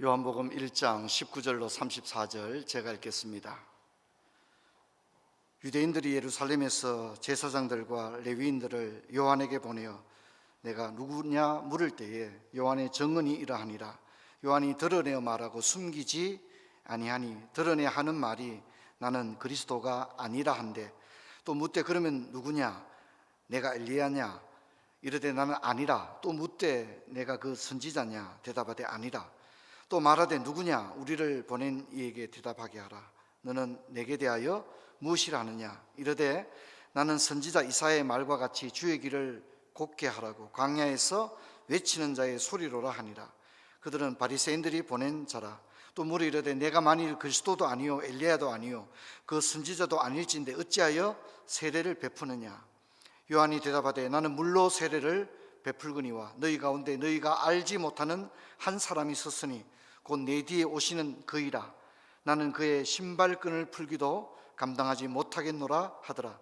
요한복음 1장 19절로 34절 제가 읽겠습니다. 유대인들이 예루살렘에서 제사장들과 레위인들을 요한에게 보내어 내가 누구냐 물을 때에 요한의 증언이 이러하니라. 요한이 드러내어 말하고 숨기지 아니하니 드러내야 하는 말이 나는 그리스도가 아니라 한데, 또 묻되 그러면 누구냐? 내가 엘리야냐? 이르되 나는 아니라. 또 묻되 내가 그 선지자냐? 대답하되 아니라. 또 말하되 누구냐? 우리를 보낸 이에게 대답하게 하라. 너는 내게 대하여 무엇이라 하느냐? 이르되 나는 선지자 이사야의 말과 같이 주의 길을 곧게 하라고 광야에서 외치는 자의 소리로라 하니라. 그들은 바리새인들이 보낸 자라. 또 물어 이르되 내가 만일 그리스도도 아니요 엘리야도 아니요 그 선지자도 아닐진데 어찌하여 세례를 베푸느냐? 요한이 대답하되 나는 물로 세례를 베풀거니와 너희 가운데 너희가 알지 못하는 한 사람이 있었으니 곧 내 뒤에 오시는 그이라. 나는 그의 신발끈을 풀기도 감당하지 못하겠노라 하더라.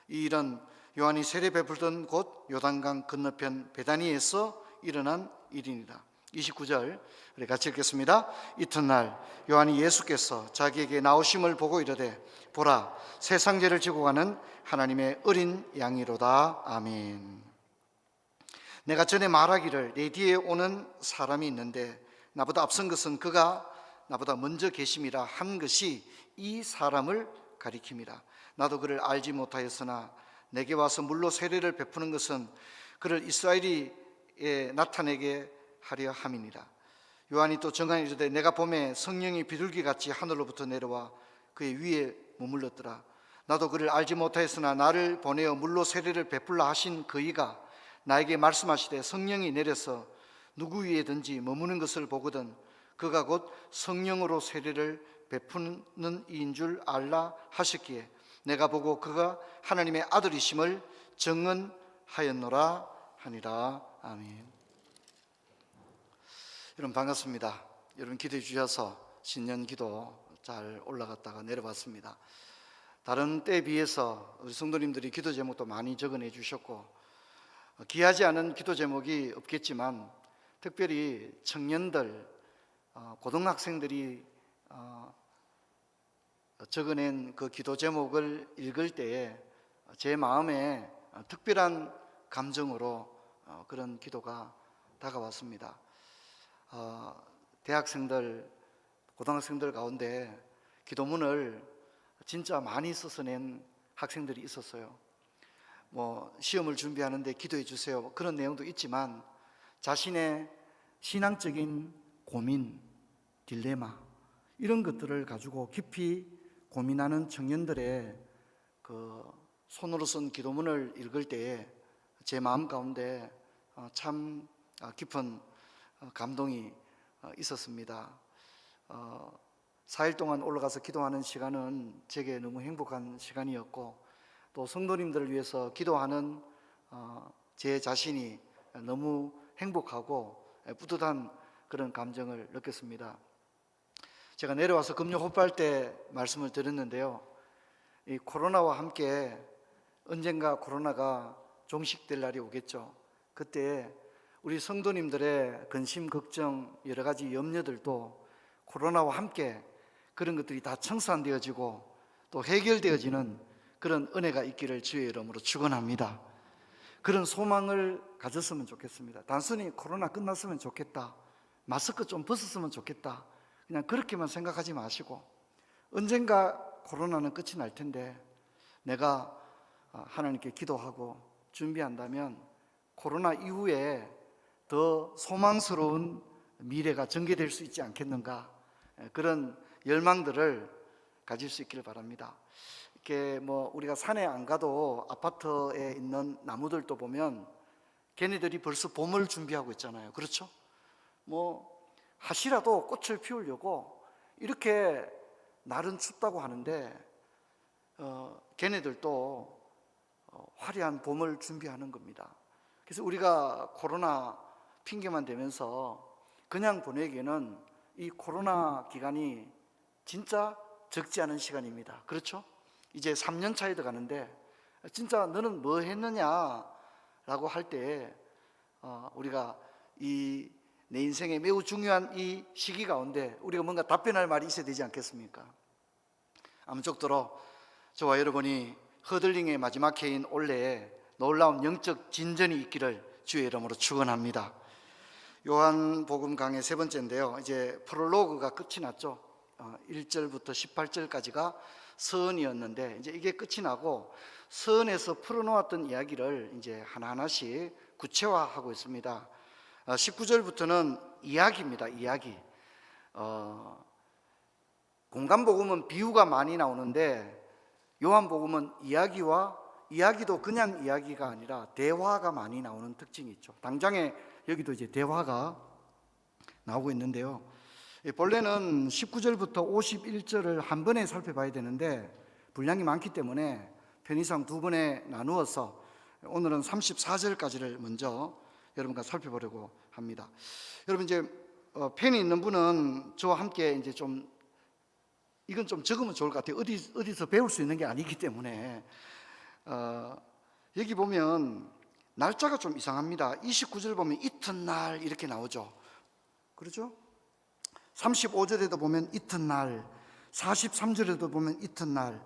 이 일은 요한이 세례 베풀던 곳 요단강 건너편 베다니에서 일어난 일이니라. 29절 우리 같이 읽겠습니다. 이튿날 요한이 예수께서 자기에게 나오심을 보고 이르되 보라, 세상 죄를 지고 가는 하나님의 어린 양이로다. 아멘. 내가 전에 말하기를 내 뒤에 오는 사람이 있는데 나보다 앞선 것은 그가 나보다 먼저 계심이라 한 것이 이 사람을 가리킴이라. 나도 그를 알지 못하였으나 내게 와서 물로 세례를 베푸는 것은 그를 이스라엘에 나타내게 하려 함이니라. 요한이 또 정하여 이르되 내가 보매 성령이 비둘기같이 하늘로부터 내려와 그의 위에 머물렀더라. 나도 그를 알지 못하였으나 나를 보내어 물로 세례를 베풀라 하신 그이가 나에게 말씀하시되 성령이 내려서 누구 위에든지 머무는 것을 보거든 그가 곧 성령으로 세례를 베푸는 이인 줄 알라 하셨기에 내가 보고 그가 하나님의 아들이심을 증언하였노라 하니라. 아멘. 여러분 반갑습니다. 여러분 기도해 주셔서 신년 기도 잘 올라갔다가 내려왔습니다. 다른 때에 비해서 우리 성도님들이 기도 제목도 많이 적어내 주셨고 귀하지 않은 기도 제목이 없겠지만 특별히 청년들, 고등학생들이 적어낸 그 기도 제목을 읽을 때에 제 마음에 특별한 감정으로 그런 기도가 다가왔습니다. 대학생들, 고등학생들 가운데 기도문을 진짜 많이 써서 낸 학생들이 있었어요. 시험을 준비하는데 기도해 주세요, 그런 내용도 있지만 자신의 신앙적인 고민, 딜레마 이런 것들을 가지고 깊이 고민하는 청년들의 그 손으로 쓴 기도문을 읽을 때에 제 마음 가운데 참 깊은 감동이 있었습니다. 4일 동안 올라가서 기도하는 시간은 제게 너무 행복한 시간이었고 또 성도님들을 위해서 기도하는 제 자신이 너무 행복하고 뿌듯한 그런 감정을 느꼈습니다. 제가 내려와서 금요 호흡할 때 말씀을 드렸는데요, 이 코로나와 함께 언젠가 코로나가 종식될 날이 오겠죠. 그때 우리 성도님들의 근심, 걱정, 여러 가지 염려들도 코로나와 함께 그런 것들이 다 청산되어지고 또 해결되어지는 그런 은혜가 있기를 주의 이름으로 축원합니다. 그런 소망을 가졌으면 좋겠습니다. 단순히 코로나 끝났으면 좋겠다, 마스크 좀 벗었으면 좋겠다, 그냥 그렇게만 생각하지 마시고 언젠가 코로나는 끝이 날 텐데 내가 하나님께 기도하고 준비한다면 코로나 이후에 더 소망스러운 미래가 전개될 수 있지 않겠는가, 그런 열망들을 가질 수 있기를 바랍니다. 이렇게 우리가 산에 안 가도 아파트에 있는 나무들도 보면 걔네들이 벌써 봄을 준비하고 있잖아요. 그렇죠? 하시라도 꽃을 피우려고 이렇게 날은 춥다고 하는데 걔네들도 화려한 봄을 준비하는 겁니다. 그래서 우리가 코로나 핑계만 대면서 그냥 보내기에는 이 코로나 기간이 진짜 적지 않은 시간입니다. 그렇죠? 이제 3년 차에 들어가는데 진짜 너는 뭐 했느냐 라고 할 때 우리가 이 내 인생에 매우 중요한 이 시기 가운데 우리가 뭔가 답변할 말이 있어야 되지 않겠습니까? 아무쪼록 저와 여러분이 허들링의 마지막 해인 올해에 놀라운 영적 진전이 있기를 주의 이름으로 축원합니다. 요한복음 강의 세 번째인데요, 이제 프롤로그가 끝이 났죠. 1절부터 18절까지가 서언이었는데 이제 이게 끝이 나고 서언에서 풀어놓았던 이야기를 이제 하나하나씩 구체화하고 있습니다. 19절부터는 이야기입니다. 이야기. 공간복음은 비유가 많이 나오는데 요한복음은 이야기도 그냥 이야기가 아니라 대화가 많이 나오는 특징이 있죠. 당장에 여기도 이제 대화가 나오고 있는데요, 본래는 19절부터 51절을 한 번에 살펴봐야 되는데 분량이 많기 때문에 편의상 두 번에 나누어서 오늘은 34절까지를 먼저 여러분과 살펴보려고 합니다. 여러분 이제 펜이 있는 분은 저와 함께 이제 좀 이건 좀 적으면 좋을 것 같아요. 어디서 배울 수 있는 게 아니기 때문에. 여기 보면 날짜가 좀 이상합니다. 29절 보면 이튿날 이렇게 나오죠. 그렇죠? 35절에도 보면 이튿날, 43절에도 보면 이튿날,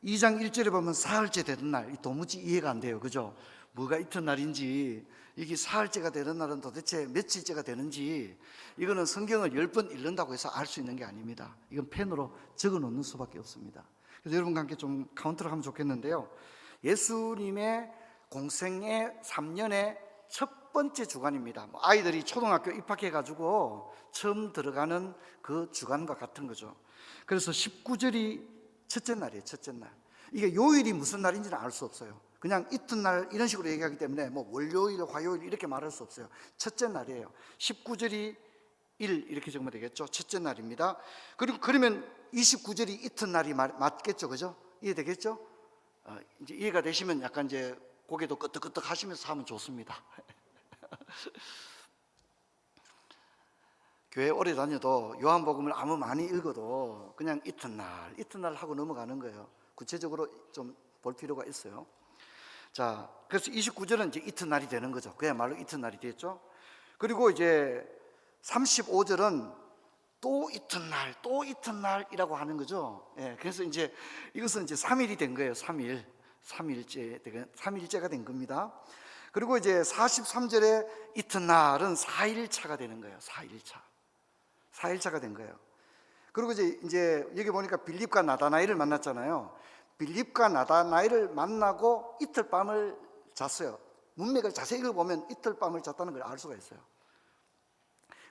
2장 1절에 보면 사흘째 되는 날. 도무지 이해가 안 돼요. 그죠? 뭐가 이튿날인지, 이게 사흘째가 되는 날은 도대체 며칠째가 되는지, 이거는 성경을 10번 읽는다고 해서 알 수 있는 게 아닙니다. 이건 펜으로 적어 놓는 수밖에 없습니다. 그래서 여러분과 함께 좀 카운트를 하면 좋겠는데요, 예수님의 공생의 3년의 첫 번째 주간입니다. 아이들이 초등학교 입학해가지고 처음 들어가는 그 주간과 같은 거죠. 그래서 19절이 첫째 날이에요. 첫째 날. 이게 요일이 무슨 날인지는 알 수 없어요. 그냥 이튿날 이런 식으로 얘기하기 때문에 뭐 월요일, 화요일 이렇게 말할 수 없어요. 첫째 날이에요. 19절이 1 이렇게 적으면 되겠죠. 첫째 날입니다. 그리고 그러면 29절이 이튿날이 맞겠죠, 그죠? 이해되겠죠? 이제 이해가 되시면 약간 이제 고개도 끄덕끄덕 하시면서 하면 좋습니다. 교회 오래 다녀도 요한복음을 아무 많이 읽어도 그냥 이튿날 하고 넘어가는 거예요. 구체적으로 좀 볼 필요가 있어요. 자, 그래서 29절은 이제 이튿날이 되는 거죠. 그야말로 이튿날이 됐죠. 그리고 이제 35절은 또 이튿날이라고 하는 거죠. 예, 그래서 이제 이것은 이제 3일이 된 거예요. 3일째가 된 겁니다. 그리고 이제 43절에 이튿날은 4일차가 되는 거예요. 4일차가 된 거예요. 그리고 이제 여기 보니까 빌립과 나다나엘을 만났잖아요. 빌립과 나다나엘을 만나고 이틀 밤을 잤어요. 문맥을 자세히 읽어보면 이틀 밤을 잤다는 걸 알 수가 있어요.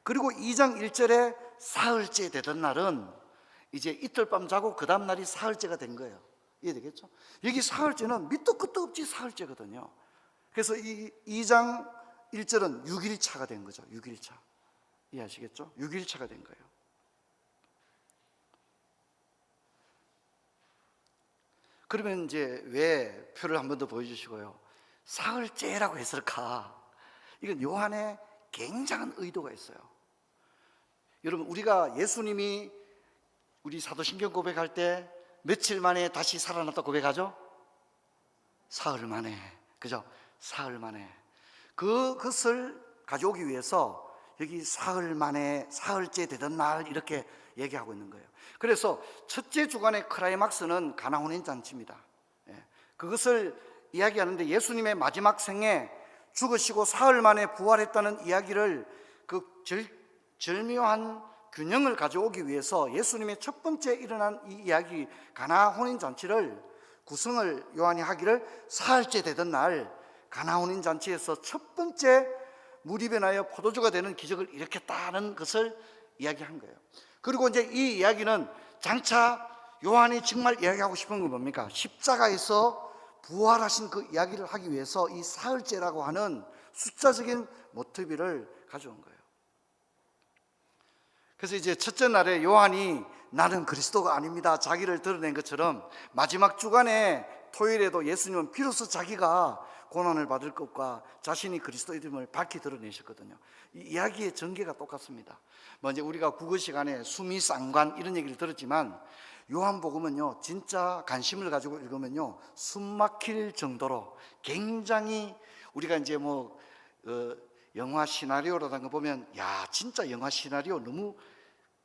그리고 2장 1절에 사흘째 되던 날은 이제 이틀 밤 자고 그 다음 날이 사흘째가 된 거예요. 이해되겠죠? 여기 사흘째는 밑도 끝도 없이 사흘째거든요. 그래서 이 2장 1절은 6일차가 된 거죠. 6일차. 이해하시겠죠? 6일차가 된 거예요. 그러면 이제 왜 표를 한 번 더 보여주시고요, 사흘째라고 했을까? 이건 요한의 굉장한 의도가 있어요. 여러분, 우리가 예수님이 우리 사도신경 고백할 때 며칠 만에 다시 살아났다 고백하죠? 사흘 만에. 그죠? 사흘 만에. 그것을 가져오기 위해서 여기 사흘 만에 사흘째 되던 날 이렇게 얘기하고 있는 거예요. 그래서 첫째 주간의 클라이막스는 가나혼인 잔치입니다. 그것을 이야기하는데 예수님의 마지막 생에 죽으시고 사흘 만에 부활했다는 이야기를 그 절묘한 균형을 가져오기 위해서 예수님의 첫 번째 일어난 이 이야기 가나 혼인 잔치를 구성을 요한이 하기를 사흘째 되던 날 가나 혼인 잔치에서 첫 번째 물이 변하여 포도주가 되는 기적을 일으켰다는 것을 이야기한 거예요. 그리고 이제 이 이야기는 장차 요한이 정말 이야기하고 싶은 건 뭡니까? 십자가에서 부활하신 그 이야기를 하기 위해서 이 사흘째라고 하는 숫자적인 모티브를 가져온 거예요. 그래서 이제 첫째 날에 요한이 나는 그리스도가 아닙니다 자기를 드러낸 것처럼 마지막 주간에 토요일에도 예수님은 비로소 자기가 고난을 받을 것과 자신이 그리스도임을 밝히 드러내셨거든요. 이 이야기의 전개가 똑같습니다. 이제 우리가 국어 시간에 수미상관 이런 얘기를 들었지만 요한복음은요 진짜 관심을 가지고 읽으면요 숨 막힐 정도로 굉장히 우리가 이제 영화 시나리오라는 거 보면 야 진짜 영화 시나리오 너무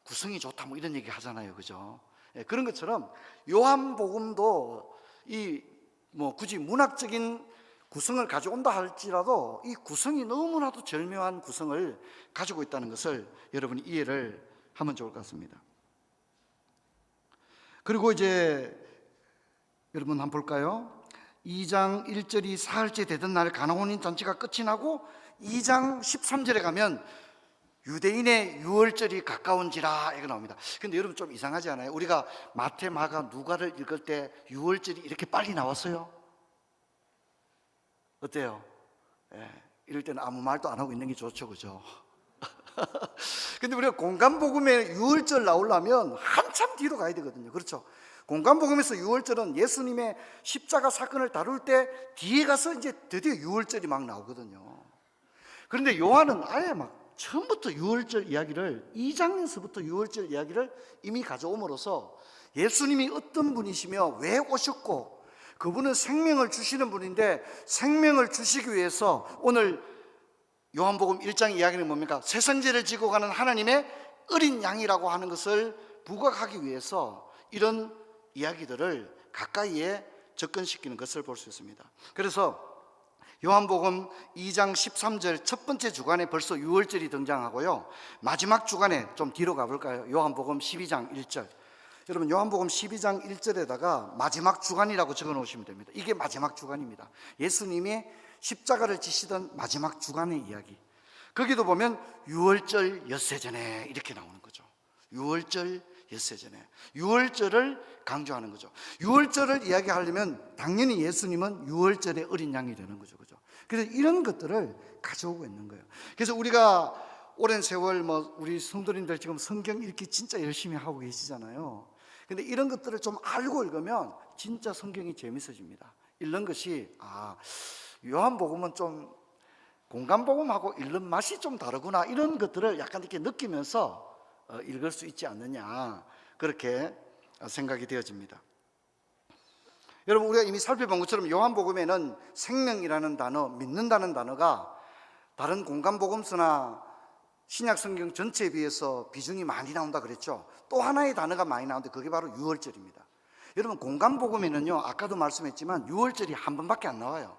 구성이 좋다 뭐 이런 얘기 하잖아요, 그죠? 예, 그런 것처럼 요한복음도 이 뭐 굳이 문학적인 구성을 가져온다 할지라도 이 구성이 너무나도 절묘한 구성을 가지고 있다는 것을 여러분이 이해를 하면 좋을 것 같습니다. 그리고 이제 여러분 한번 볼까요? 2장 1절이 사흘째 되던 날 가나온인 잔치가 끝이 나고 2장 13절에 가면 유대인의 유월절이 가까운지라 이거 나옵니다. 근데 여러분 좀 이상하지 않아요? 우리가 마태, 마가, 누가를 읽을 때 유월절이 이렇게 빨리 나왔어요? 어때요? 예, 이럴 때는 아무 말도 안 하고 있는 게 좋죠, 그죠? 근데 우리가 공간복음에 유월절 나오려면 한참 뒤로 가야 되거든요. 그렇죠? 공간복음에서 유월절은 예수님의 십자가 사건을 다룰 때 뒤에 가서 이제 드디어 유월절이 막 나오거든요. 그런데 요한은 아예 막 처음부터 유월절 이야기를 2장에서부터 유월절 이야기를 이미 가져옴으로써 예수님이 어떤 분이시며 왜 오셨고 그분은 생명을 주시는 분인데 생명을 주시기 위해서 오늘 요한복음 1장 이야기는 뭡니까? 세상죄를 지고 가는 하나님의 어린 양이라고 하는 것을 부각하기 위해서 이런 이야기들을 가까이에 접근시키는 것을 볼 수 있습니다. 그래서 요한복음 2장 13절 첫 번째 주간에 벌써 유월절이 등장하고요, 마지막 주간에 좀 뒤로 가볼까요? 요한복음 12장 1절. 여러분 요한복음 12장 1절에다가 마지막 주간이라고 적어 놓으시면 됩니다. 이게 마지막 주간입니다. 예수님이 십자가를 지시던 마지막 주간의 이야기. 거기도 보면 유월절 엿새 전에 이렇게 나오는 거죠. 유월절 엿새 전에. 유월절을 강조하는 거죠. 유월절을 이야기하려면 당연히 예수님은 유월절의 어린 양이 되는 거죠. 그죠? 그래서 이런 것들을 가져오고 있는 거예요. 그래서 우리가 오랜 세월 우리 성도님들 지금 성경 읽기 진짜 열심히 하고 계시잖아요. 근데 이런 것들을 좀 알고 읽으면 진짜 성경이 재밌어집니다. 읽는 것이 요한복음은 좀 공간복음하고 읽는 맛이 좀 다르구나 이런 것들을 약간 이렇게 느끼면서 읽을 수 있지 않느냐 그렇게 생각이 되어집니다. 여러분 우리가 이미 살펴본 것처럼 요한복음에는 생명이라는 단어, 믿는다는 단어가 다른 공간복음서나 신약성경 전체에 비해서 비중이 많이 나온다 그랬죠. 또 하나의 단어가 많이 나오는데 그게 바로 유월절입니다. 여러분 공간복음에는요 아까도 말씀했지만 유월절이 한 번밖에 안 나와요.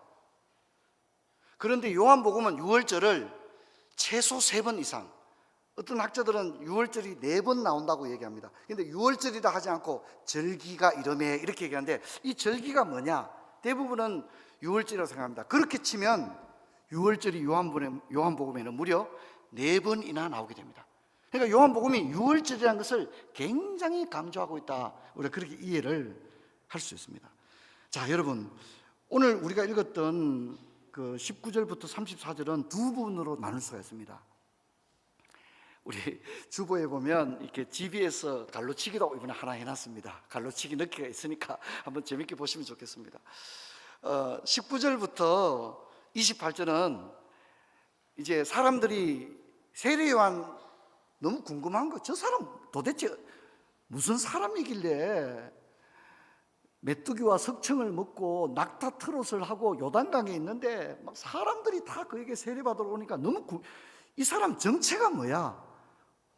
그런데 요한복음은 유월절을 최소 3번 이상, 어떤 학자들은 유월절이 4번 나온다고 얘기합니다. 근데 유월절이라 하지 않고 절기가 이러매 이렇게 얘기하는데 이 절기가 뭐냐? 대부분은 유월절이라고 생각합니다. 그렇게 치면 유월절이 요한복음에는 무려 4번이나 나오게 됩니다. 그러니까 요한복음이 유월절이라는 것을 굉장히 강조하고 있다. 우리가 그렇게 이해를 할 수 있습니다. 자, 여러분 오늘 우리가 읽었던 그 19절부터 34절은 두 부분으로 나눌 수가 있습니다. 우리 주보에 보면 이렇게 GBS 갈로치기도 이번에 하나 해놨습니다. 갈로치기 넣기가 있으니까 한번 재밌게 보시면 좋겠습니다. 19절부터 28절은 이제 사람들이 세례요한 너무 궁금한 거, 저 사람 도대체 무슨 사람이길래 메뚜기와 석청을 먹고 낙타 트롯을 하고 요단강에 있는데 막 사람들이 다 그에게 세례받으러 오니까 너무 이 사람 정체가 뭐야?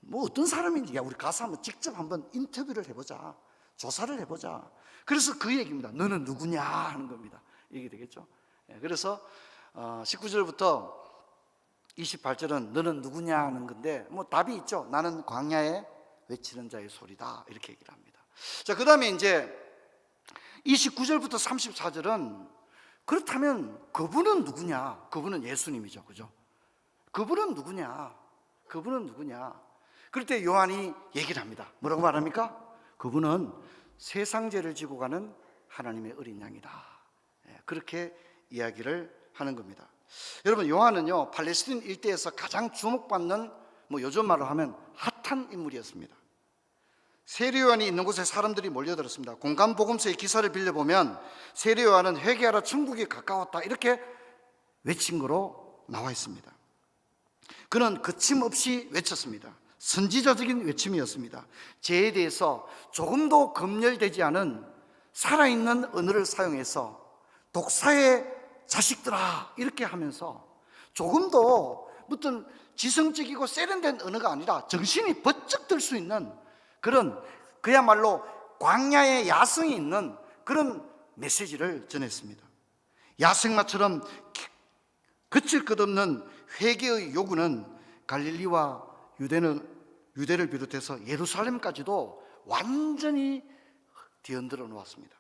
뭐 어떤 사람인지 우리 가서 한번 직접 한번 인터뷰를 해보자, 조사를 해보자. 그래서 그 얘기입니다. 너는 누구냐 하는 겁니다. 이게 되겠죠. 그래서 19절부터 28절은 너는 누구냐 하는 건데 뭐 답이 있죠. 나는 광야에 외치는 자의 소리다 이렇게 얘기를 합니다. 자, 그 다음에 이제 29절부터 34절은 그렇다면 그분은 누구냐? 그분은 예수님이죠, 그죠? 그분은 누구냐? 그분은 누구냐? 그럴 때 요한이 얘기를 합니다. 뭐라고 말합니까? 그분은 세상 죄를 지고 가는 하나님의 어린 양이다. 그렇게 이야기를 하는 겁니다. 여러분 요한은요 팔레스틴 일대에서 가장 주목받는 요즘 말로 하면 핫한 인물이었습니다. 세례요한이 있는 곳에 사람들이 몰려들었습니다. 공간복음서의 기사를 빌려보면 세례요한은 회개하라 천국이 가까웠다 이렇게 외친 거로 나와 있습니다. 그는 거침없이 외쳤습니다. 선지자적인 외침이었습니다. 죄에 대해서 조금도 검열되지 않은 살아있는 언어를 사용해서 독사의 자식들아 이렇게 하면서 조금도 어떤 지성적이고 세련된 언어가 아니라 정신이 번쩍 들 수 있는 그런, 그야말로 광야의 야성이 있는 그런 메시지를 전했습니다. 야생마처럼 그칠 것 없는 회개의 요구는 갈릴리와 유대를 비롯해서 예루살렘까지도 완전히 뒤흔들어 놓았습니다.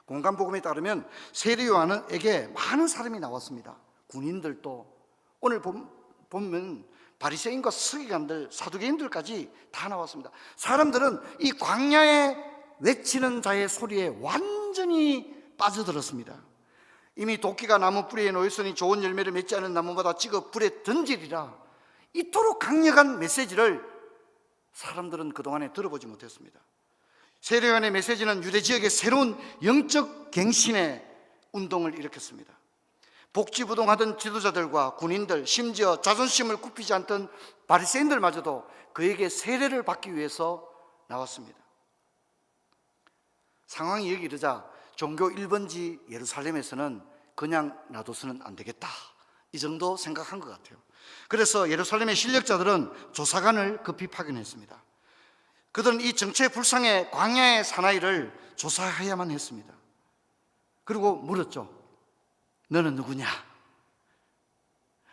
공간복음에 따르면 세례 요한에게 많은 사람이 나왔습니다. 군인들도, 오늘 보면 바리새인과 서기관들, 사두개인들까지 다 나왔습니다. 사람들은 이 광야에 외치는 자의 소리에 완전히 빠져들었습니다. 이미 도끼가 나무 뿌리에 놓였으니 좋은 열매를 맺지 않은 나무마다 찍어 불에 던지리라. 이토록 강력한 메시지를 사람들은 그동안에 들어보지 못했습니다. 세례 요한의 메시지는 유대 지역의 새로운 영적 갱신의 운동을 일으켰습니다. 복지부동하던 지도자들과 군인들, 심지어 자존심을 굽히지 않던 바리새인들마저도 그에게 세례를 받기 위해서 나왔습니다. 상황이 여기 이르자 종교 1번지 예루살렘에서는 그냥 놔둬서는 안 되겠다, 이 정도 생각한 것 같아요. 그래서 예루살렘의 실력자들은 조사관을 급히 파견했습니다. 그들은 이 정체불상의 광야의 사나이를 조사해야만 했습니다. 그리고 물었죠. 너는 누구냐?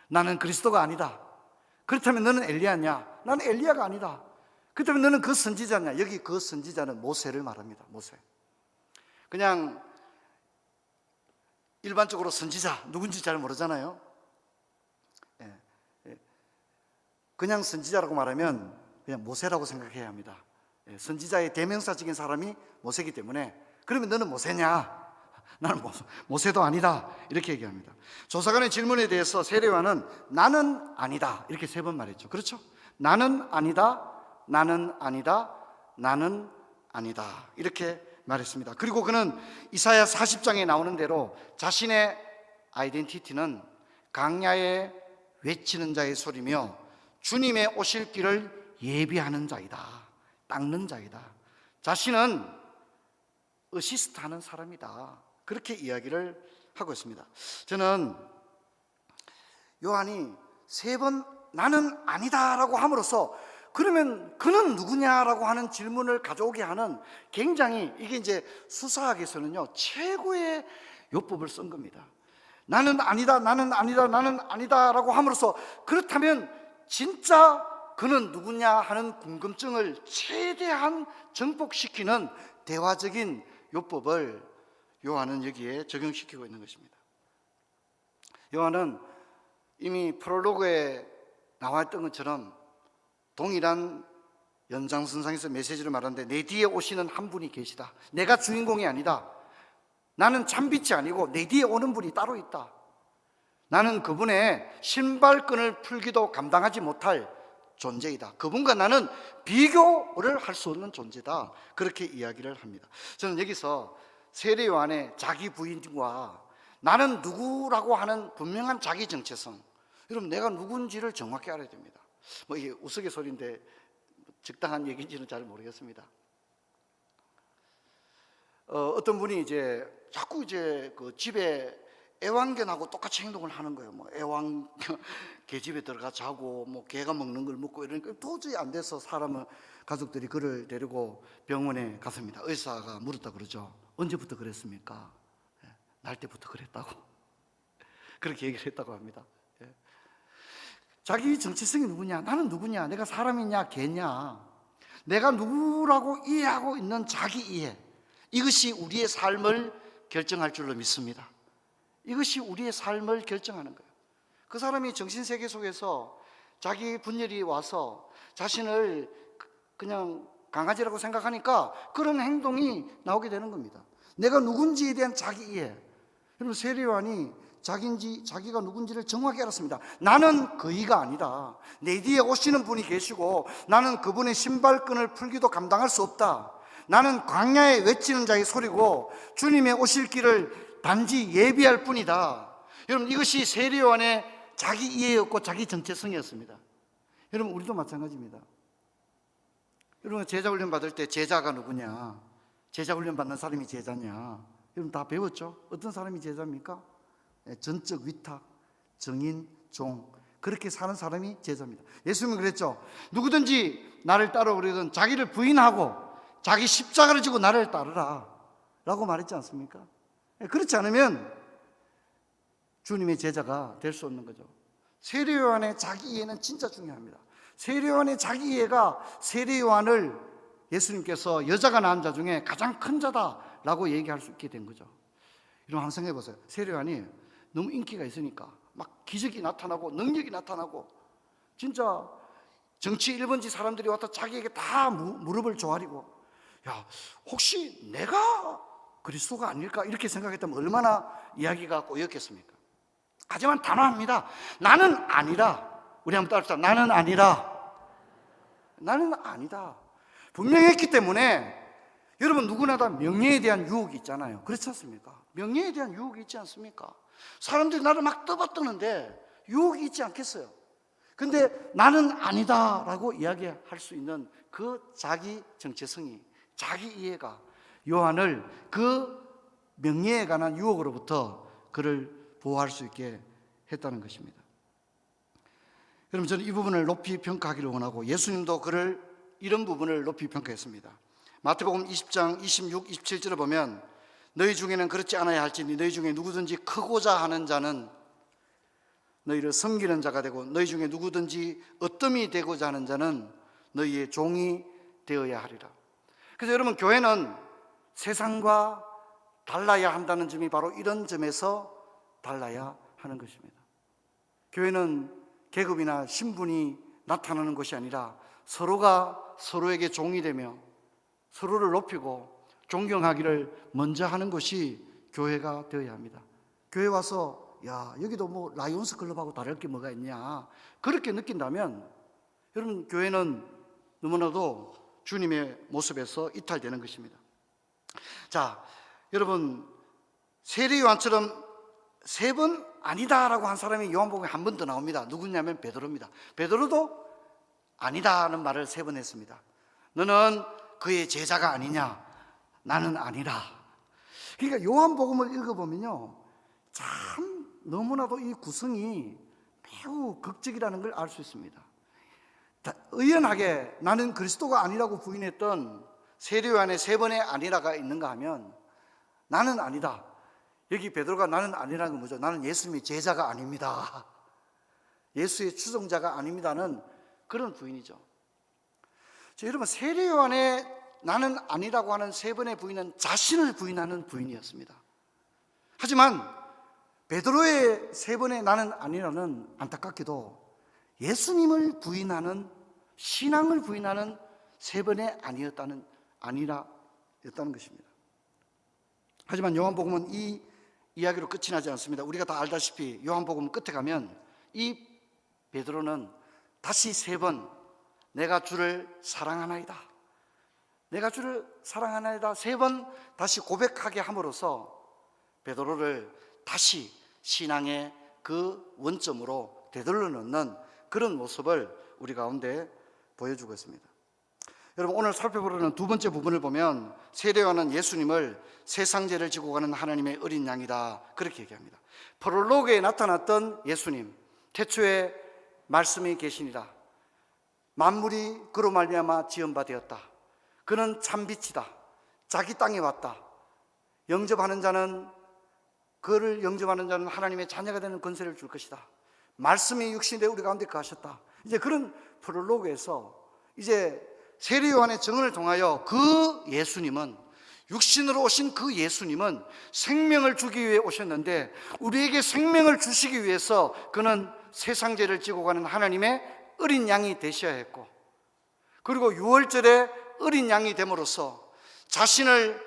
나는 그리스도가 아니다. 그렇다면 너는 엘리야냐? 나는 엘리야가 아니다. 그렇다면 너는 그 선지자냐? 여기 그 선지자는 모세를 말합니다. 모세. 그냥 일반적으로 선지자 누군지 잘 모르잖아요. 그냥 선지자라고 말하면 그냥 모세라고 생각해야 합니다. 선지자의 대명사적인 사람이 모세이기 때문에, 그러면 너는 모세냐? 나는 모세도 아니다, 이렇게 얘기합니다. 조사관의 질문에 대해서 세례 요한은 나는 아니다 이렇게 3번 말했죠. 그렇죠? 나는 아니다, 나는 아니다, 나는 아니다, 이렇게 말했습니다. 그리고 그는 이사야 40장에 나오는 대로 자신의 아이덴티티는 강야에 외치는 자의 소리며 주님의 오실 길을 예비하는 자이다, 닦는 자이다, 자신은 어시스트하는 사람이다, 그렇게 이야기를 하고 있습니다. 저는 요한이 3번 나는 아니다라고 함으로써 그러면 그는 누구냐라고 하는 질문을 가져오게 하는, 굉장히 이게 이제 수사학에서는요 최고의 요법을 쓴 겁니다. 나는 아니다, 나는 아니다, 나는 아니다라고 함으로써 그렇다면 진짜 그는 누구냐 하는 궁금증을 최대한 증폭시키는 대화적인 요법을 요한은 여기에 적용시키고 있는 것입니다. 요한은 이미 프롤로그에 나와 있던 것처럼 동일한 연장선상에서 메시지를 말하는데, 내 뒤에 오시는 한 분이 계시다. 내가 주인공이 아니다. 나는 참빛이 아니고 내 뒤에 오는 분이 따로 있다. 나는 그분의 신발끈을 풀기도 감당하지 못할 존재이다. 그분과 나는 비교를 할 수 없는 존재다. 그렇게 이야기를 합니다. 저는 여기서 세례 요한의 자기 부인과 나는 누구라고 하는 분명한 자기 정체성, 여러분 내가 누군지를 정확히 알아야 됩니다. 뭐 이게 우스갯소리인데 적당한 얘기인지는 잘 모르겠습니다. 어떤 분이 이제 자꾸 이제 그 집에 애완견하고 똑같이 행동을 하는 거예요. 뭐 개 집에 들어가 자고 뭐 개가 먹는 걸 먹고 이러니까 도저히 안 돼서 가족들이 그를 데리고 병원에 갔습니다. 의사가 물었다 그러죠. 언제부터 그랬습니까? 날 때부터 그랬다고. 그렇게 얘기를 했다고 합니다. 자기 정체성이 누구냐? 나는 누구냐? 내가 사람이냐 개냐? 내가 누구라고 이해하고 있는 자기 이해, 이것이 우리의 삶을 결정할 줄로 믿습니다. 이것이 우리의 삶을 결정하는 거예요. 그 사람이 정신세계 속에서 자기 분열이 와서 자신을 그냥 강아지라고 생각하니까 그런 행동이 나오게 되는 겁니다. 내가 누군지에 대한 자기 이해. 여러분 세례 요한이 자기가 누군지를 정확히 알았습니다. 나는 그이가 아니다. 내 뒤에 오시는 분이 계시고 나는 그분의 신발끈을 풀기도 감당할 수 없다. 나는 광야에 외치는 자의 소리고 주님의 오실 길을 단지 예비할 뿐이다. 여러분 이것이 세례 요한의 자기 이해였고 자기 정체성이었습니다. 여러분 우리도 마찬가지입니다. 여러분 제자 훈련 받을 때 제자가 누구냐? 제자 훈련 받는 사람이 제자냐? 여러분 다 배웠죠? 어떤 사람이 제자입니까? 전적 위탁, 정인, 종. 그렇게 사는 사람이 제자입니다. 예수님은 그랬죠. 누구든지 나를 따라오려든 자기를 부인하고 자기 십자가를 지고 나를 따르라 라고 말했지 않습니까? 그렇지 않으면 주님의 제자가 될 수 없는 거죠. 세례요한의 자기 이해는 진짜 중요합니다. 세례요한의 자기 이해가 세례요한을 예수님께서 여자가 낳은 자 중에 가장 큰 자다라고 얘기할 수 있게 된 거죠. 여러분 한번 생각해 보세요. 세례요한이 너무 인기가 있으니까 막 기적이 나타나고 능력이 나타나고 진짜 정치 1번지 사람들이 와서 자기에게 다 무릎을 조아리고, 야, 혹시 내가 그리스도가 아닐까 이렇게 생각했다면 얼마나 이야기가 꼬였겠습니까? 하지만 단호합니다. 나는 아니라. 우리 한번 따라합시다. 나는 아니라. 나는 아니다. 분명히 했기 때문에 여러분 누구나 다 명예에 대한 유혹이 있잖아요. 그렇지 않습니까? 명예에 대한 유혹이 있지 않습니까? 사람들이 나를 막 떠받드는데 유혹이 있지 않겠어요? 근데 나는 아니다 라고 이야기할 수 있는 그 자기 정체성이, 자기 이해가 요한을 그 명예에 관한 유혹으로부터 그를 보호할 수 있게 했다는 것입니다. 여러분 저는 이 부분을 높이 평가하기를 원하고 예수님도 그를 이런 부분을 높이 평가했습니다. 마태복음 20장 26, 27절을 보면 너희 중에는 그렇지 않아야 할지니 너희 중에 누구든지 크고자 하는 자는 너희를 섬기는 자가 되고 너희 중에 누구든지 어뜸이 되고자 하는 자는 너희의 종이 되어야 하리라. 그래서 여러분 교회는 세상과 달라야 한다는 점이 바로 이런 점에서 달라야 하는 것입니다. 교회는 계급이나 신분이 나타나는 것이 아니라 서로가 서로에게 종이 되며 서로를 높이고 존경하기를 먼저 하는 것이 교회가 되어야 합니다. 교회 와서 야 여기도 뭐 라이온스 클럽하고 다를 게 뭐가 있냐 그렇게 느낀다면 여러분 교회는 너무나도 주님의 모습에서 이탈되는 것입니다. 자, 여러분 세례요한처럼 3번 아니다라고 한 사람이 요한복음에 한 번 더 나옵니다. 누구냐면 베드로입니다. 베드로도 아니다는 말을 3번 했습니다. 너는 그의 제자가 아니냐? 나는 아니라. 그러니까 요한복음을 읽어보면요 참 너무나도 이 구성이 매우 극적이라는 걸 알 수 있습니다. 의연하게 나는 그리스도가 아니라고 부인했던 세례요한의 3번의 아니라가 있는가 하면 나는 아니다. 여기 베드로가 나는 아니라는 건 뭐죠? 나는 예수님의 제자가 아닙니다. 예수의 추종자가 아닙니다는 그런 부인이죠. 여러분 세례요한의 나는 아니라고 하는 3번의 부인은 자신을 부인하는 부인이었습니다. 하지만 베드로의 3번의 나는 아니라는 안타깝게도 예수님을 부인하는 신앙을 부인하는 3번의 아니라였다는 것입니다. 하지만 요한복음은 이 이야기로 끝이 나지 않습니다. 우리가 다 알다시피 요한복음 끝에 가면 이 베드로는 다시 3번 내가 주를 사랑하나이다. 내가 주를 사랑하나이다. 3번 다시 고백하게 함으로써 베드로를 다시 신앙의 그 원점으로 되돌려 놓는 그런 모습을 우리 가운데 보여주고 있습니다. 여러분 오늘 살펴보려는 두 번째 부분을 보면 세례요한은 예수님을 세상 죄를 지고 가는 하나님의 어린 양이다 그렇게 얘기합니다. 프롤로그에 나타났던 예수님, 태초에 말씀이 계시니라. 만물이 그로 말미암아 지은 바 되었다. 그는 참빛이다. 자기 땅에 왔다. 영접하는 자는 그를 영접하는 자는 하나님의 자녀가 되는 권세를 줄 것이다. 말씀이 육신되어 우리 가운데 거하셨다. 이제 그런 프롤로그에서 이제 세례요한의 증언을 통하여 그 예수님은 육신으로 오신 그 예수님은 생명을 주기 위해 오셨는데 우리에게 생명을 주시기 위해서 그는 세상 죄를 지고 가는 하나님의 어린 양이 되셔야 했고 그리고 유월절에 어린 양이 됨으로써 자신을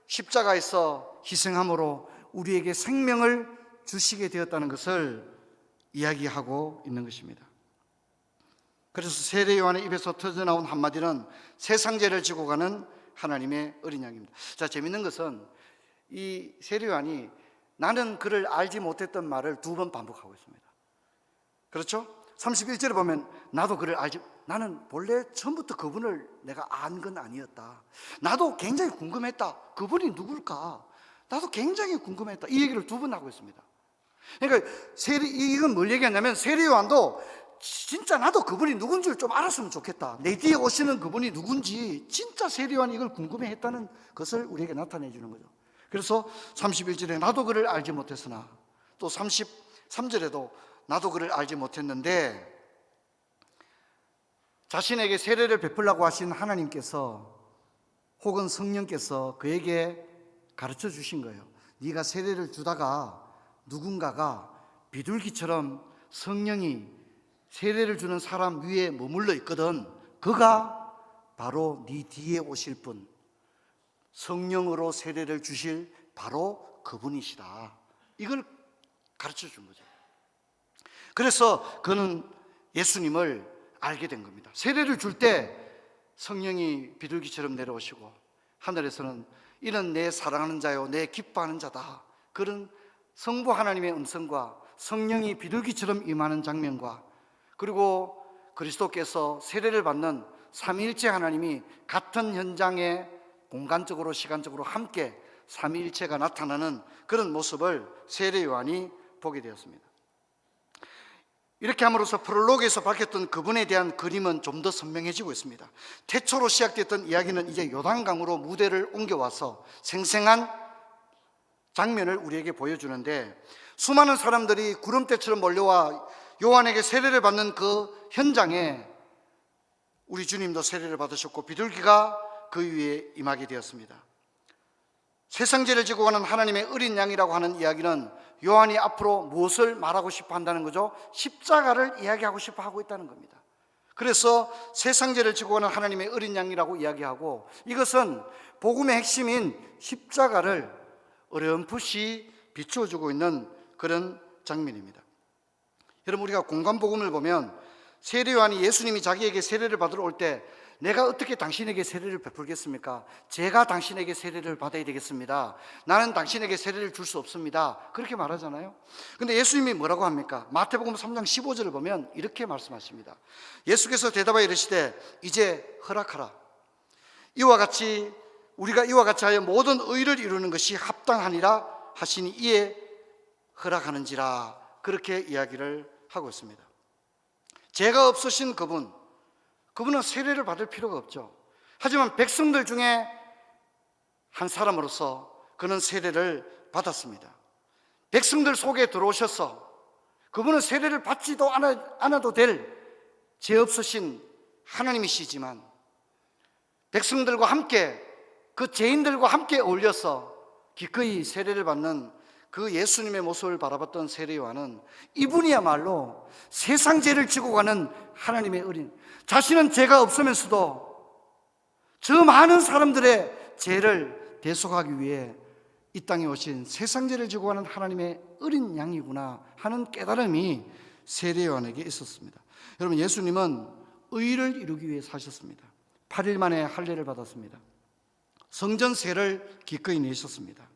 십자가에서 희생함으로 우리에게 생명을 주시게 되었다는 것을 이야기하고 있는 것입니다. 그래서 세례요한의 입에서 터져나온 한마디는 세상 죄를 지고 가는 하나님의 어린 양입니다. 자, 재밌는 것은 이 세례요한이 나는 그를 알지 못했던 말을 2번 반복하고 있습니다. 그렇죠? 31절에 보면 나도 그를 알지, 나는 본래 처음부터 그분을 내가 안 건 아니었다. 나도 굉장히 궁금했다. 그분이 누굴까? 나도 굉장히 궁금했다. 이 얘기를 2번 하고 있습니다. 그러니까 이건 뭘 얘기하냐면 세례 요한도 진짜 나도 그분이 누군지를 좀 알았으면 좋겠다, 내 뒤에 오시는 그분이 누군지 진짜 세례 요한이 이걸 궁금해했다는 것을 우리에게 나타내 주는 거죠. 그래서 31절에 나도 그를 알지 못했으나, 또 33절에도 나도 그를 알지 못했는데, 자신에게 세례를 베풀라고 하신 하나님께서 혹은 성령께서 그에게 가르쳐 주신 거예요. 네가 세례를 주다가 누군가가 비둘기처럼 성령이 세례를 주는 사람 위에 머물러 있거든. 그가 바로 네 뒤에 오실 분, 성령으로 세례를 주실 바로 그분이시다. 이걸 가르쳐 준 거죠. 그래서 그는 예수님을 알게 된 겁니다. 세례를 줄 때 성령이 비둘기처럼 내려오시고 하늘에서는 이는 내 사랑하는 자요 내 기뻐하는 자다, 그런 성부 하나님의 음성과 성령이 비둘기처럼 임하는 장면과, 그리고 그리스도께서 세례를 받는 삼위일체 하나님이 같은 현장에 공간적으로 시간적으로 함께 삼위일체가 나타나는 그런 모습을 세례 요한이 보게 되었습니다. 이렇게 함으로써 프롤로그에서 밝혔던 그분에 대한 그림은 좀 더 선명해지고 있습니다. 태초로 시작됐던 이야기는 이제 요단강으로 무대를 옮겨와서 생생한 장면을 우리에게 보여주는데, 수많은 사람들이 구름대처럼 몰려와 요한에게 세례를 받는 그 현장에 우리 주님도 세례를 받으셨고 비둘기가 그 위에 임하게 되었습니다. 세상죄를 지고 가는 하나님의 어린 양이라고 하는 이야기는 요한이 앞으로 무엇을 말하고 싶어 한다는 거죠? 십자가를 이야기하고 싶어 하고 있다는 겁니다. 그래서 세상죄를 지고 가는 하나님의 어린 양이라고 이야기하고, 이것은 복음의 핵심인 십자가를 어렴풋이 비추어주고 있는 그런 장면입니다. 여러분, 우리가 공관복음을 보면 세례 요한이 예수님이 자기에게 세례를 받으러 올 때 내가 어떻게 당신에게 세례를 베풀겠습니까? 제가 당신에게 세례를 받아야 되겠습니다. 나는 당신에게 세례를 줄 수 없습니다. 그렇게 말하잖아요. 근데 예수님이 뭐라고 합니까? 마태복음 3장 15절을 보면 이렇게 말씀하십니다. 예수께서 대답하여 이르시되 이제 허락하라. 우리가 이와 같이 하여 모든 의를 이루는 것이 합당하니라 하시니 이에 허락하는지라, 그렇게 이야기를 하고 있습니다. 죄가 없으신 그분은 세례를 받을 필요가 없죠. 하지만 백성들 중에 한 사람으로서 그는 세례를 받았습니다. 백성들 속에 들어오셔서 그분은 세례를 받지도 않아도 될 죄 없으신 하나님이시지만 백성들과 함께, 그 죄인들과 함께 어울려서 기꺼이 세례를 받는 그 예수님의 모습을 바라봤던 세례 요한은 이분이야말로 세상 죄를 지고 가는 하나님의 어린, 자신은 죄가 없으면서도 저 많은 사람들의 죄를 대속하기 위해 이 땅에 오신 세상 죄를 지고 가는 하나님의 어린 양이구나 하는 깨달음이 세례 요한에게 있었습니다. 여러분, 예수님은 의를 이루기 위해 사셨습니다. 8일 만에 할례를 받았습니다. 성전세를 기꺼이 내셨습니다.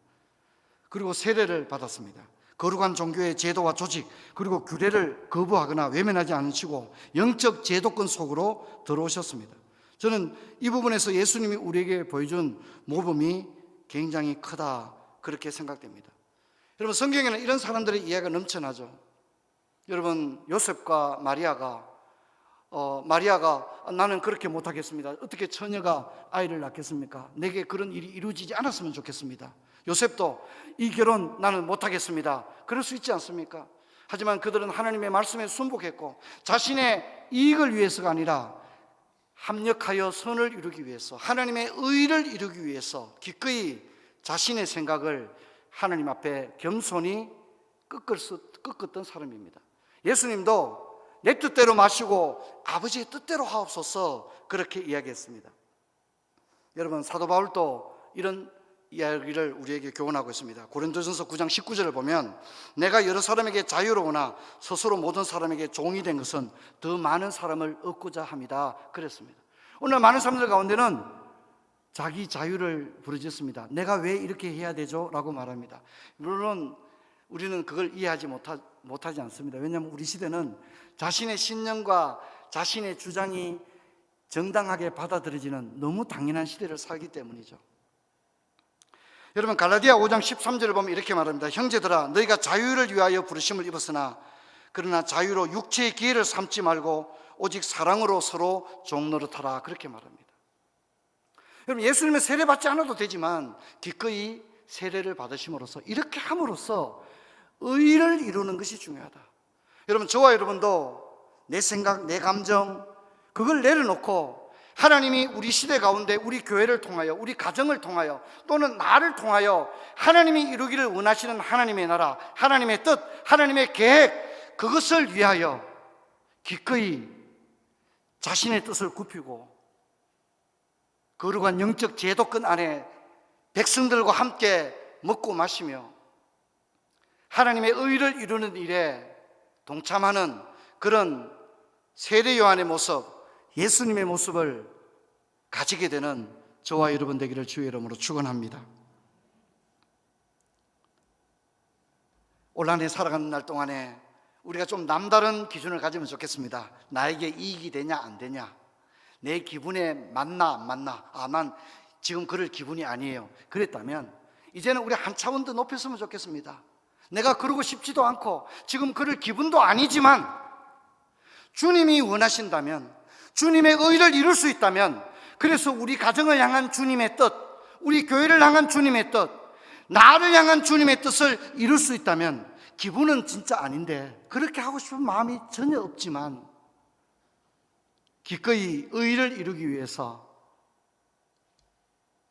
그리고 세례를 받았습니다. 거룩한 종교의 제도와 조직, 그리고 규례를 거부하거나 외면하지 않으시고 영적 제도권 속으로 들어오셨습니다. 저는 이 부분에서 예수님이 우리에게 보여준 모범이 굉장히 크다, 그렇게 생각됩니다. 여러분, 성경에는 이런 사람들의 이야기가 넘쳐나죠. 여러분, 요셉과 마리아가 나는 그렇게 못하겠습니다. 어떻게 처녀가 아이를 낳겠습니까? 내게 그런 일이 이루어지지 않았으면 좋겠습니다. 요셉도 이 결혼 나는 못하겠습니다. 그럴 수 있지 않습니까? 하지만 그들은 하나님의 말씀에 순복했고 자신의 이익을 위해서가 아니라 합력하여 선을 이루기 위해서, 하나님의 의를 이루기 위해서 기꺼이 자신의 생각을 하나님 앞에 겸손히 꺾었던 사람입니다. 예수님도 내 뜻대로 마시고 아버지의 뜻대로 하옵소서, 그렇게 이야기했습니다. 여러분, 사도 바울도 이런 이야기를 우리에게 교훈하고 있습니다. 고린도전서 9장 19절을 보면 내가 여러 사람에게 자유로우나 스스로 모든 사람에게 종이 된 것은 더 많은 사람을 얻고자 합니다, 그랬습니다. 오늘 많은 사람들 가운데는 자기 자유를 부르짖습니다. 내가 왜 이렇게 해야 되죠? 라고 말합니다. 물론 우리는 그걸 이해하지 못하지 않습니다. 왜냐하면 우리 시대는 자신의 신념과 자신의 주장이 정당하게 받아들여지는 너무 당연한 시대를 살기 때문이죠. 여러분 갈라디아 5장 13절을 보면 이렇게 말합니다. 형제들아 너희가 자유를 위하여 부르심을 입었으나 그러나 자유로 육체의 기회를 삼지 말고 오직 사랑으로 서로 종노릇하라, 그렇게 말합니다. 여러분 예수님의 세례 받지 않아도 되지만 기꺼이 세례를 받으심으로써, 이렇게 함으로써 의를 이루는 것이 중요하다. 여러분 저와 여러분도 내 생각, 내 감정 그걸 내려놓고 하나님이 우리 시대 가운데 우리 교회를 통하여, 우리 가정을 통하여, 또는 나를 통하여 하나님이 이루기를 원하시는 하나님의 나라, 하나님의 뜻, 하나님의 계획, 그것을 위하여 기꺼이 자신의 뜻을 굽히고 거룩한 영적 제도권 안에 백성들과 함께 먹고 마시며 하나님의 의를 이루는 일에 동참하는 그런 세례 요한의 모습, 예수님의 모습을 가지게 되는 저와 여러분 되기를 주의 이름으로 축원합니다. 올 한 해 살아가는 날 동안에 우리가 좀 남다른 기준을 가지면 좋겠습니다. 나에게 이익이 되냐 안 되냐, 내 기분에 맞나 안 맞나, 난 지금 그럴 기분이 아니에요, 그랬다면 이제는 우리 한 차원 더 높였으면 좋겠습니다. 내가 그러고 싶지도 않고 지금 그럴 기분도 아니지만 주님이 원하신다면, 주님의 의를 이룰 수 있다면, 그래서 우리 가정을 향한 주님의 뜻, 우리 교회를 향한 주님의 뜻, 나를 향한 주님의 뜻을 이룰 수 있다면, 기분은 진짜 아닌데 그렇게 하고 싶은 마음이 전혀 없지만 기꺼이 의를 이루기 위해서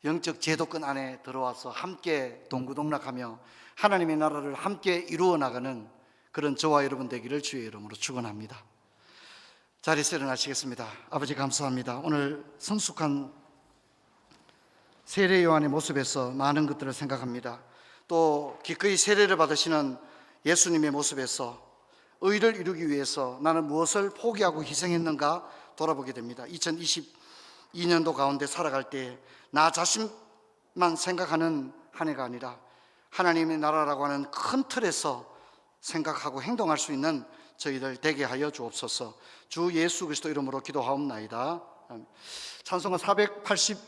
영적 제도권 안에 들어와서 함께 동고동락하며 하나님의 나라를 함께 이루어 나가는 그런 저와 여러분 되기를 주의 이름으로 축원합니다. 자리에서 일어나시겠습니다. 아버지 감사합니다. 오늘 성숙한 세례 요한의 모습에서 많은 것들을 생각합니다. 또 기꺼이 세례를 받으시는 예수님의 모습에서 의를 이루기 위해서 나는 무엇을 포기하고 희생했는가 돌아보게 됩니다. 2022년도 가운데 살아갈 때 나 자신만 생각하는 한 해가 아니라 하나님의 나라라고 하는 큰 틀에서 생각하고 행동할 수 있는 저희들 되게 하여 주옵소서. 주 예수 그리스도 이름으로 기도하옵나이다. 찬송가 480